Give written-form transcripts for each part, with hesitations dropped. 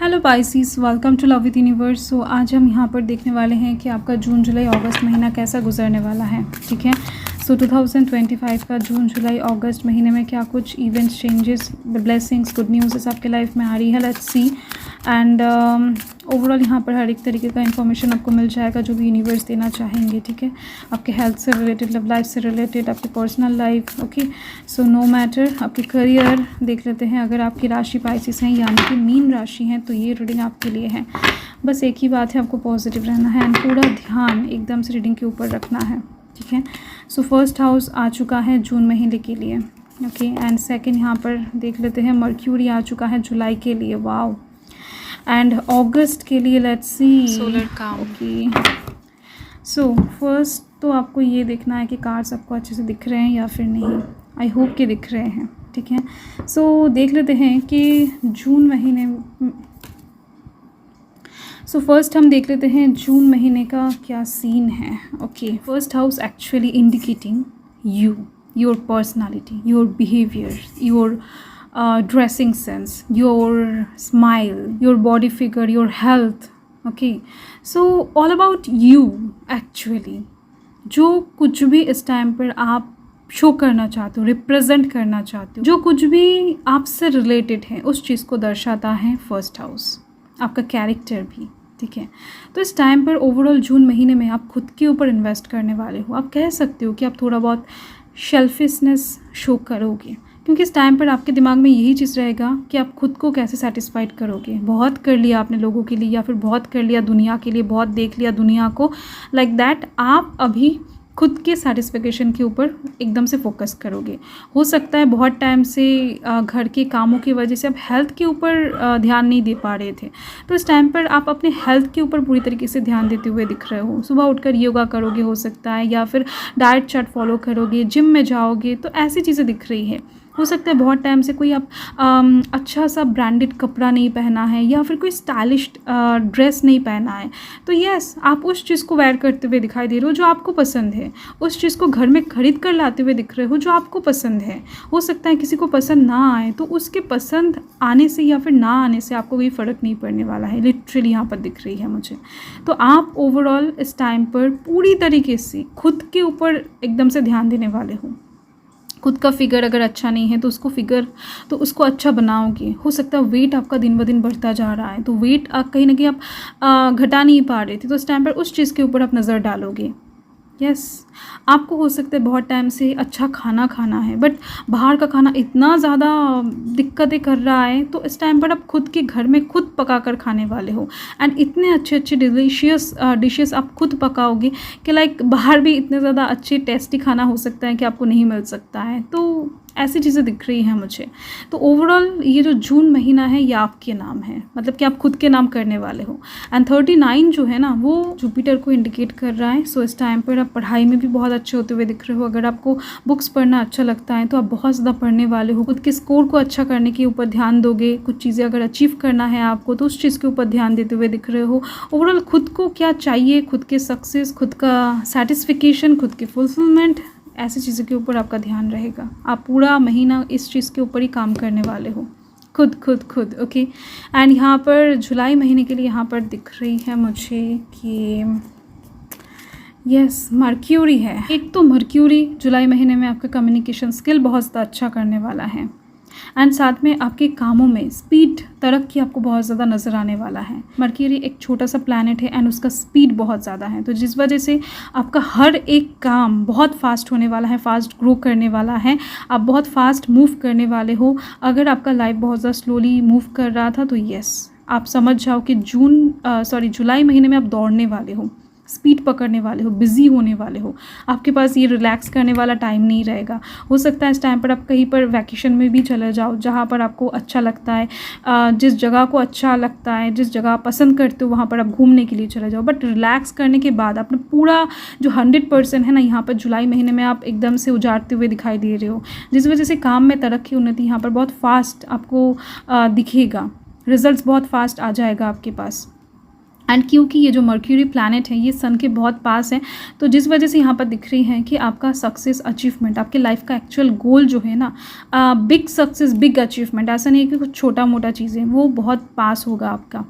Hello Pisces, welcome to love with universe. So आज हम यहाँ पर देखने वाले हैं कि आपका जून जुलाई अगस्त महीना कैसा गुजरने वाला है। ठीक है, सो 2025 का जून जुलाई अगस्त महीने में क्या कुछ events, changes, blessings, good news आपके लाइफ में आ रही है। Let's see. एंड ओवरऑल यहाँ पर हर एक तरीके का इन्फॉर्मेशन आपको मिल जाएगा जो भी यूनिवर्स देना चाहेंगे। ठीक है, आपके हेल्थ से रिलेटेड, लव लाइफ से रिलेटेड, आपकी personal life. Okay, so no matter, आपके करियर देख लेते हैं। अगर आपकी राशि पाइसिस हैं यानी कि मीन राशि हैं तो ये रीडिंग आपके लिए है। बस एक ही बात है, आपको पॉजिटिव रहना है एंड पूरा ध्यान एकदम से रीडिंग के ऊपर रखना है। ठीक है, सो फर्स्ट हाउस आ चुका है जून महीने के लिए। ओके, एंड सेकंड यहाँ पर देख लेते हैं मर्क्यूरी आ चुका है जुलाई के लिए। वाओ, एंड अगस्त के लिए लेट्स सी सोलर काम। ओके, सो फर्स्ट तो आपको ये देखना है कि कार्ड्स आपको अच्छे से दिख रहे हैं या फिर नहीं। आई होप कि दिख रहे हैं। ठीक है, सो देख लेते हैं कि जून महीने, सो फर्स्ट हम देख लेते हैं जून महीने का क्या सीन है। Okay, first house actually indicating you, your personality, your behaviour, your dressing sense, your smile, your body figure, your health. Okay, so all about you actually. जो कुछ भी इस टाइम पर आप शो करना चाहते हो, रिप्रेजेंट करना चाहते हो, जो कुछ भी आपसे रिलेटेड है उस चीज़ को दर्शाता है फर्स्ट हाउस, आपका कैरेक्टर भी। ठीक है, तो इस टाइम पर ओवरऑल जून महीने में आप खुद के ऊपर इन्वेस्ट करने वाले हो। आप कह सकते हो कि आप थोड़ा बहुत शेल्फिशनेस शो करोगे, क्योंकि इस टाइम पर आपके दिमाग में यही चीज़ रहेगा कि आप खुद को कैसे सेटिस्फाइड करोगे। बहुत कर लिया आपने लोगों के लिए या फिर बहुत कर लिया दुनिया के लिए, बहुत देख लिया दुनिया को, लाइक दैट आप अभी खुद के सेटिस्फिकेशन के ऊपर एकदम से फोकस करोगे। हो सकता है बहुत टाइम से घर के कामों की वजह से आप हेल्थ के ऊपर ध्यान नहीं दे पा रहे थे, तो इस टाइम पर आप अपने हेल्थ के ऊपर पूरी तरीके से ध्यान देते हुए दिख रहे हो। सुबह उठकर योगा करोगे हो सकता है, या फिर डाइट चार्ट फॉलो करोगे, जिम में जाओगे, तो ऐसी चीज़ें दिख रही है। हो सकता है बहुत टाइम से कोई आप अच्छा सा ब्रांडेड कपड़ा नहीं पहना है या फिर कोई स्टाइलिश ड्रेस नहीं पहना है, तो यस आप उस चीज़ को वेयर करते हुए दिखाई दे रहे हो जो आपको पसंद है। उस चीज़ को घर में खरीद कर लाते हुए दिख रहे हो जो आपको पसंद है। हो सकता है किसी को पसंद ना आए, तो उसके पसंद आने से या फिर ना आने से आपको कोई फ़र्क नहीं पड़ने वाला है। लिटरली यहाँ पर दिख रही है मुझे। तो आप ओवरऑल इस टाइम पर पूरी तरीके से खुद के ऊपर एकदम से ध्यान देने वाले हो। खुद का फिगर अगर अच्छा नहीं है तो उसको अच्छा बनाओगे। हो सकता है वेट आपका दिन ब दिन बढ़ता जा रहा है, तो वेट कहीं ना कहीं आप घटा नहीं पा रहे थे, तो इस टाइम पर उस चीज़ के ऊपर आप नज़र डालोगे। यस, आपको हो सकता है बहुत टाइम से अच्छा खाना खाना है, बट बाहर का खाना इतना ज़्यादा दिक्कतें कर रहा है, तो इस टाइम पर आप खुद के घर में खुद पका कर खाने वाले हो। एंड इतने अच्छे अच्छे डिलीशियस डिशेस आप खुद पकाओगे कि लाइक बाहर भी इतने ज़्यादा अच्छे टेस्टी खाना हो सकता है कि आपको नहीं मिल सकता है। तो ऐसी चीज़ें दिख रही हैं मुझे। तो ओवरऑल ये जो जून महीना है ये आपके नाम है, मतलब कि आप खुद के नाम करने वाले हो। एंड 39 जो है ना वो जुपिटर को इंडिकेट कर रहा है। सो इस टाइम पर आप पढ़ाई में भी बहुत अच्छे होते हुए दिख रहे हो। अगर आपको बुक्स पढ़ना अच्छा लगता है तो आप बहुत ज़्यादा पढ़ने वाले हो। खुद के स्कोर को अच्छा करने के ऊपर ध्यान दोगे। कुछ चीज़ें अगर अचीव करना है आपको तो उस चीज़ के ऊपर ध्यान देते हुए दिख रहे हो। ओवरऑल खुद को क्या चाहिए, खुद के सक्सेस, खुद का सेटिस्फिकेशन, खुद की फुलफिलमेंट, ऐसी चीज़ों के ऊपर आपका ध्यान रहेगा। आप पूरा महीना इस चीज़ के ऊपर ही काम करने वाले हो, खुद खुद खुद। ओके, एंड यहाँ पर जुलाई महीने के लिए यहाँ पर दिख रही है मुझे कि यस मर्क्यूरी है। एक तो मर्क्यूरी जुलाई महीने में आपका कम्युनिकेशन स्किल बहुत ज़्यादा अच्छा करने वाला है, एंड साथ में आपके कामों में स्पीड, तरक्की आपको बहुत ज़्यादा नज़र आने वाला है। मर्क्यूरी एक छोटा सा प्लैनेट है एंड उसका स्पीड बहुत ज़्यादा है, तो जिस वजह से आपका हर एक काम बहुत फास्ट होने वाला है, फास्ट ग्रो करने वाला है। आप बहुत फास्ट मूव करने वाले हो। अगर आपका लाइफ बहुत ज़्यादा स्लोली मूव कर रहा था तो यस आप समझ जाओ कि जुलाई महीने में आप दौड़ने वाले हो, स्पीड पकड़ने वाले हो, बिज़ी होने वाले हो। आपके पास ये रिलैक्स करने वाला टाइम नहीं रहेगा। हो सकता है इस टाइम पर आप कहीं पर वैकेशन में भी चले जाओ जहाँ पर आपको अच्छा लगता है, जिस जगह को अच्छा लगता है, जिस जगह आप पसंद करते हो वहाँ पर आप घूमने के लिए चले जाओ। बट रिलैक्स करने के बाद आपने पूरा जो 100% है ना यहाँ पर जुलाई महीने में आप एकदम से उजाड़ते हुए दिखाई दे रहे हो, जिस वजह से काम में तरक्की उन्नति यहाँ पर बहुत फास्ट आपको दिखेगा। रिजल्ट्स बहुत फास्ट आ जाएगा आपके पास। एंड क्योंकि ये जो मर्क्यूरी प्लैनेट है ये सन के बहुत पास है, तो जिस वजह से यहाँ पर दिख रही है कि आपका सक्सेस अचीवमेंट, आपके लाइफ का एक्चुअल गोल जो है ना, बिग सक्सेस, बिग अचीवमेंट, ऐसा नहीं है कि कुछ छोटा मोटा चीज़ें, वो बहुत पास होगा आपका।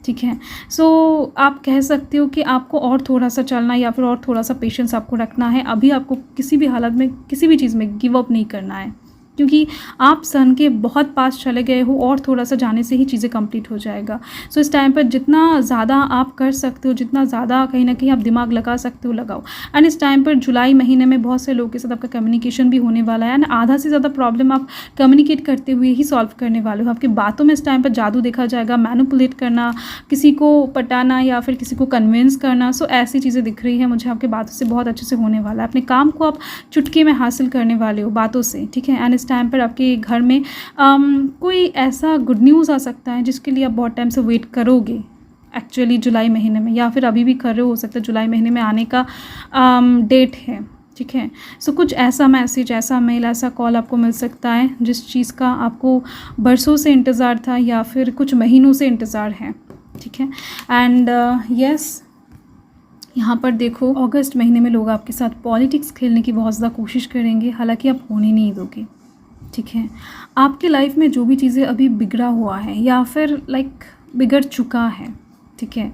ठीक है, सो आप कह सकते हो कि आपको और थोड़ा सा चलना या फिर और थोड़ा सा पेशेंस आपको रखना है। अभी आपको किसी भी हालत में, किसी भी चीज़ में गिव अप नहीं करना है, क्योंकि आप सन के बहुत पास चले गए हो और थोड़ा सा जाने से ही चीज़ें कंप्लीट हो जाएगा। सो इस टाइम पर जितना ज़्यादा आप कर सकते हो, जितना ज़्यादा कहीं ना कहीं आप दिमाग लगा सकते हो लगाओ। एंड इस टाइम पर जुलाई महीने में बहुत से लोगों के साथ आपका कम्युनिकेशन भी होने वाला है, एंड आधा से ज़्यादा प्रॉब्लम आप कम्युनिकेट करते हुए ही सॉल्व करने वाले हो। आपकी बातों में इस टाइम पर जादू देखा जाएगा, मैनिपुलेट करना, किसी को पटाना या फिर किसी को कन्विंस करना। सो ऐसी चीज़ें दिख रही है मुझे आपके बातों से, बहुत अच्छे से होने वाला है। अपने काम को आप चुटकी में हासिल करने वाले हो बातों से। ठीक है, एंड इस टाइम पर आपके घर में कोई ऐसा गुड न्यूज़ आ सकता है जिसके लिए आप बहुत टाइम से वेट करोगे एक्चुअली जुलाई महीने में, या फिर अभी भी कर रहे हो सकता है जुलाई महीने में आने का डेट है। ठीक है, सो कुछ ऐसा मैसेज, ऐसा मेल, ऐसा कॉल आपको मिल सकता है जिस चीज़ का आपको बरसों से इंतज़ार था या फिर कुछ महीनों से इंतज़ार है। ठीक है, एंड यस, यहाँ पर देखो अगस्त महीने में लोग आपके साथ पॉलिटिक्स खेलने की बहुत ज़्यादा कोशिश करेंगे, हालांकि आप होने नहीं दोगे। ठीक है, आपके लाइफ में जो भी चीज़ें अभी बिगड़ा हुआ है या फिर बिगड़ चुका है, ठीक है,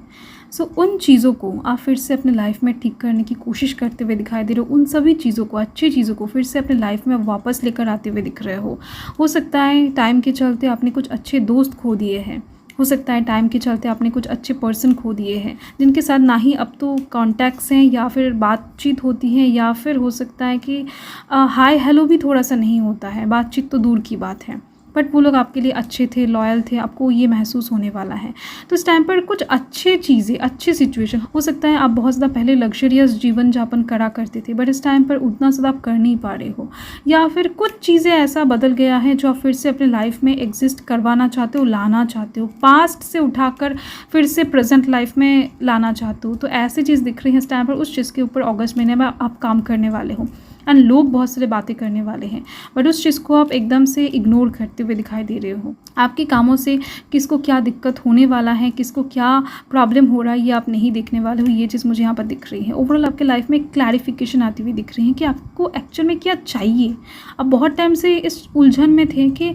सो उन चीज़ों को आप फिर से अपने लाइफ में ठीक करने की कोशिश करते हुए दिखाई दे रहे हो। उन सभी चीज़ों को, अच्छी चीज़ों को फिर से अपने लाइफ में वापस लेकर आते हुए दिख रहे हो। सकता है टाइम के चलते आपने कुछ अच्छे दोस्त खो दिए हैं, हो सकता है टाइम के चलते आपने कुछ अच्छे पर्सन खो दिए हैं जिनके साथ ना ही अब तो कॉन्टैक्ट्स हैं या फिर बातचीत होती है, या फिर हो सकता है कि हाय हेलो भी थोड़ा सा नहीं होता है, बातचीत तो दूर की बात है। बट वो लोग आपके लिए अच्छे थे, लॉयल थे, आपको ये महसूस होने वाला है। तो इस टाइम पर कुछ अच्छे चीज़ें, अच्छे सिचुएशन, हो सकता है आप बहुत ज़्यादा पहले लग्जरियस जीवन यापन करा करते थे बट इस टाइम पर उतना ज़्यादा आप कर नहीं पा रहे हो, या फिर कुछ चीज़ें ऐसा बदल गया है जो आप फिर से अपने लाइफ में एग्जिस्ट करवाना चाहते हो, लाना चाहते हो, पास्ट से उठाकर फिर से प्रेजेंट लाइफ में लाना चाहते हो। तो ऐसी चीज़ दिख रही है इस टाइम पर, उस चीज़ के ऊपर अगस्त महीने में आप काम करने वाले हो। एंड लोग बहुत सारे बातें करने वाले हैं बट उस चीज़ को आप एकदम से इग्नोर करते हुए दिखाई दे रहे हो। आपके कामों से किसको क्या दिक्कत होने वाला है, किसको क्या प्रॉब्लम हो रहा है, ये आप नहीं देखने वाले हो। ये चीज़ मुझे यहाँ पर दिख रही है। ओवरऑल आपके लाइफ में क्लैरिफिकेशन आती हुई दिख रही है कि आपको एक्चुअल में क्या चाहिए। अब बहुत टाइम से इस उलझन में थे कि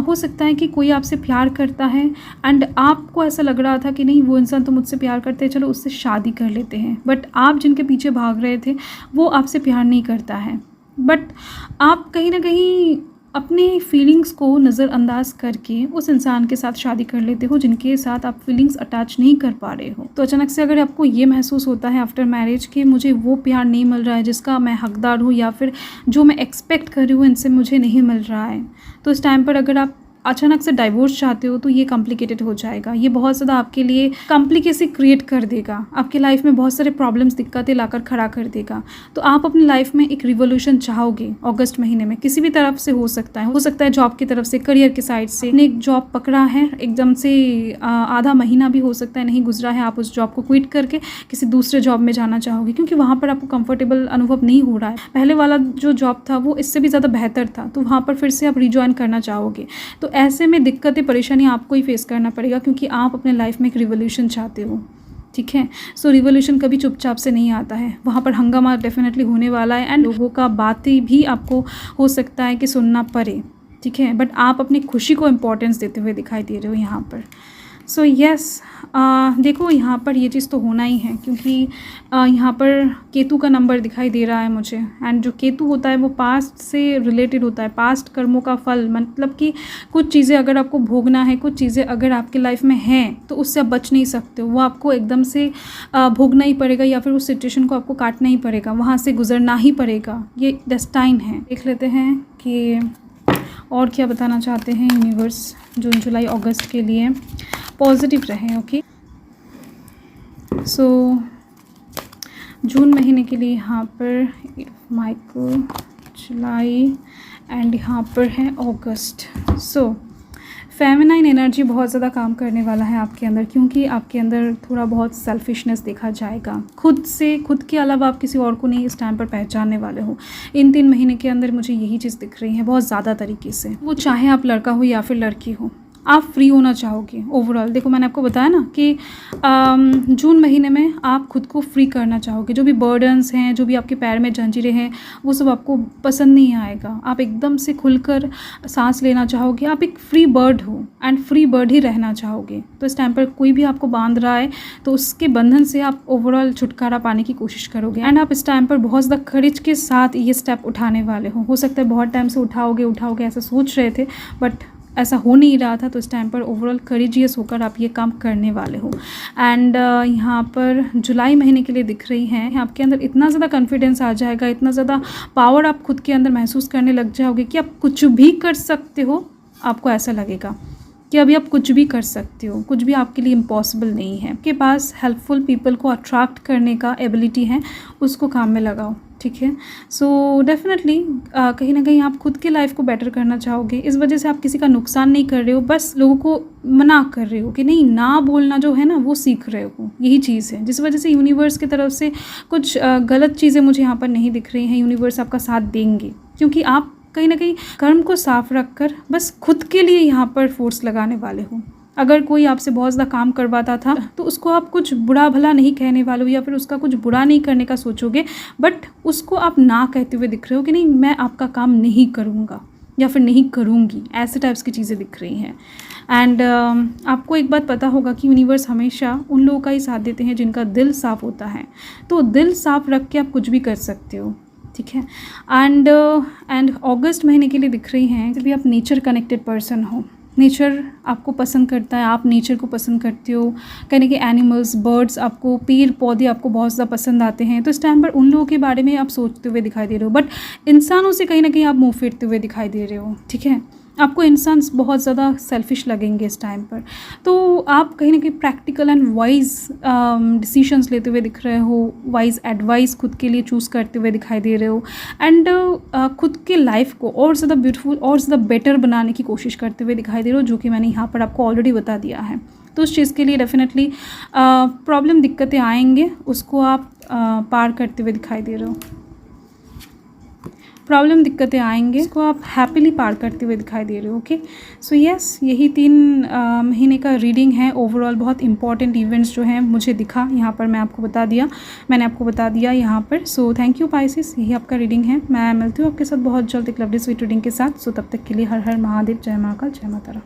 हो सकता है कि कोई आपसे प्यार करता है एंड आपको ऐसा लग रहा था कि नहीं वो इंसान तो मुझसे प्यार करते हैं, चलो उससे शादी कर लेते हैं। बट आप जिनके पीछे भाग रहे थे वो आपसे प्यार नहीं करता है, बट आप कहीं ना कहीं अपनी फीलिंग्स को नज़रअंदाज करके उस इंसान के साथ शादी कर लेते हो जिनके साथ आप फीलिंग्स अटैच नहीं कर पा रहे हो। तो अचानक से अगर आपको ये महसूस होता है आफ्टर मैरिज कि मुझे वो प्यार नहीं मिल रहा है जिसका मैं हकदार हूँ, या फिर जो मैं एक्सपेक्ट कर रही हूँ इनसे मुझे नहीं मिल रहा है, तो इस टाइम पर अगर आप अचानक से डाइवोर्स चाहते हो तो ये कॉम्प्लिकेटेड हो जाएगा। ये बहुत ज़्यादा आपके लिए कॉम्प्लिकेसी क्रिएट कर देगा, आपके लाइफ में बहुत सारे प्रॉब्लम्स, दिक्कतें लाकर खड़ा कर देगा। तो आप अपनी लाइफ में एक रिवोल्यूशन चाहोगे अगस्त महीने में, किसी भी तरफ से हो सकता है जॉब की तरफ से, करियर की साइड से। आपने एक जॉब पकड़ा है, एकदम से आधा महीना भी हो सकता है नहीं गुजरा है, आप उस जॉब को क्विट करके किसी दूसरे जॉब में जाना चाहोगे क्योंकि वहाँ पर आपको कंफर्टेबल अनुभव नहीं हो रहा है। पहले वाला जो जॉब था वो इससे भी ज़्यादा बेहतर था, तो वहाँ पर फिर से आप रिजॉइन करना चाहोगे। तो ऐसे में दिक्कतें, परेशानी आपको ही फेस करना पड़ेगा क्योंकि आप अपने लाइफ में एक रिवोल्यूशन चाहते हो। ठीक है, सो रिवोल्यूशन कभी चुपचाप से नहीं आता है, वहाँ पर हंगामा डेफिनेटली होने वाला है एंड लोगों का बातें भी आपको हो सकता है कि सुनना पड़े। ठीक है, बट आप अपनी खुशी को इम्पोर्टेंस देते हुए दिखाई दे रहे हो यहाँ पर। सो यस, देखो यहाँ पर ये चीज़ तो होना ही है क्योंकि यहाँ पर केतु का नंबर दिखाई दे रहा है मुझे, एंड जो केतु होता है वो पास्ट से रिलेटेड होता है, पास्ट कर्मों का फल। मतलब कि कुछ चीज़ें अगर आपको भोगना है, कुछ चीज़ें अगर आपके लाइफ में हैं तो उससे आप बच नहीं सकते हो, वो आपको एकदम से भोगना ही पड़ेगा या फिर उस सिचुएशन को आपको काटना ही पड़ेगा, वहाँ से गुजरना ही पड़ेगा। ये डेस्टाइन है। देख लेते हैं कि और क्या बताना चाहते हैं यूनिवर्स जून जुलाई अगस्त के लिए। पॉजिटिव रहें। ओके, सो जून महीने के लिए यहाँ पर माइकल, जुलाई एंड यहाँ पर है अगस्त। सो फेमिनाइन एनर्जी बहुत ज़्यादा काम करने वाला है आपके अंदर, क्योंकि आपके अंदर थोड़ा बहुत सेल्फिशनेस देखा जाएगा। खुद के अलावा आप किसी और को नहीं इस टाइम पर पहचानने वाले हो। इन 3 महीने के अंदर मुझे यही चीज़ दिख रही है बहुत ज़्यादा तरीके से। वो चाहे आप लड़का हो या फिर लड़की हो, आप फ्री होना चाहोगे ओवरऑल। देखो मैंने आपको बताया ना कि जून महीने में आप खुद को फ्री करना चाहोगे। जो भी बर्डन्स हैं, जो भी आपके पैर में जंजीरें हैं, वो सब आपको पसंद नहीं आएगा। आप एकदम से खुलकर सांस लेना चाहोगे। आप एक फ्री बर्ड हो एंड फ्री बर्ड ही रहना चाहोगे। तो इस टाइम पर कोई भी आपको बांध रहा है तो उसके बंधन से आप ओवरऑल छुटकारा पाने की कोशिश करोगे। एंड आप इस टाइम पर बहुत ज़्यादा करेज के साथ ये स्टेप उठाने वाले हो सकता है बहुत टाइम से उठाओगे ऐसा सोच रहे थे, बट ऐसा हो नहीं रहा था। तो इस टाइम पर ओवरऑल करेजियस होकर आप ये काम करने वाले हो। एंड यहाँ पर जुलाई महीने के लिए दिख रही हैं, आपके अंदर इतना ज़्यादा कॉन्फिडेंस आ जाएगा, इतना ज़्यादा पावर आप खुद के अंदर महसूस करने लग जाओगे कि आप कुछ भी कर सकते हो। आपको ऐसा लगेगा कि अभी आप कुछ भी कर सकते हो, कुछ भी आपके लिए इम्पॉसिबल नहीं है। आपके पास हेल्पफुल पीपल को अट्रैक्ट करने का एबिलिटी है, उसको काम में लगाओ, ठीक है। सो डेफिनेटली कहीं ना कहीं आप खुद के लाइफ को बेटर करना चाहोगे। इस वजह से आप किसी का नुकसान नहीं कर रहे हो, बस लोगों को मना कर रहे हो कि नहीं, ना बोलना जो है ना वो सीख रहे हो। यही चीज़ है जिस वजह से यूनिवर्स की तरफ से कुछ गलत चीज़ें मुझे यहाँ पर नहीं दिख रही हैं। यूनिवर्स आपका साथ देंगे क्योंकि आप कहीं ना कहीं कर्म को साफ रखकर बस खुद के लिए यहाँ पर फोर्स लगाने वाले हो। अगर कोई आपसे बहुत ज़्यादा काम करवाता था तो उसको आप कुछ बुरा भला नहीं कहने वाले हो या फिर उसका कुछ बुरा नहीं करने का सोचोगे, बट उसको आप ना कहते हुए दिख रहे हो कि नहीं, मैं आपका काम नहीं करूँगा या फिर नहीं करूँगी। ऐसे टाइप्स की चीज़ें दिख रही हैं। एंड आपको एक बात पता होगा कि यूनिवर्स हमेशा उन लोगों का ही साथ देते हैं जिनका दिल साफ़ होता है। तो दिल साफ़ रख के आप कुछ भी कर सकते हो, ठीक है। एंड अगस्त महीने के लिए दिख रही हैं जब भी आप नेचर कनेक्टेड पर्सन हो, नेचर आपको पसंद करता है, आप नेचर को पसंद करते हो, कहीं कि एनिमल्स, बर्ड्स, आपको पेड़ पौधे आपको बहुत ज़्यादा पसंद आते हैं। तो इस टाइम पर उन लोगों के बारे में आप सोचते हुए दिखाई दे रहे हो, बट इंसानों से कहीं ना कहीं आप मुँह फेरते हुए दिखाई दे रहे हो, ठीक है। आपको इंसान बहुत ज़्यादा सेल्फिश लगेंगे इस टाइम पर। तो आप कहीं ना कहीं प्रैक्टिकल एंड वाइज डिसीशंस लेते हुए दिख रहे हो, वाइज एडवाइस खुद के लिए चूज़ करते हुए दिखाई दे रहे हो। एंड खुद के लाइफ को और ज़्यादा ब्यूटीफुल और ज़्यादा बेटर बनाने की कोशिश करते हुए दिखाई दे रहे हो, जो कि मैंने यहाँ पर आपको ऑलरेडी बता दिया है। तो उस चीज़ के लिए डेफिनेटली प्रॉब्लम, दिक्कतें आएंगे, उसको आप पार करते हुए दिखाई दे रहे हो। प्रॉब्लम, दिक्कतें आएंगे, इसको आप हैप्पीली पार करते हुए दिखाई दे रहे हो। ओके, सो यस, यही 3 महीने का रीडिंग है। ओवरऑल बहुत इंपॉर्टेंट इवेंट्स जो हैं मुझे दिखा, यहाँ पर मैंने आपको बता दिया यहाँ पर। सो थैंक यू पाइसेस, यही आपका रीडिंग है। मैं मिलती हूँ आपके साथ बहुत जल्द एक लवली स्वीट रीडिंग के साथ। सो तब तक के लिए हर हर महादेव, जय महाकाल, जय माता रा।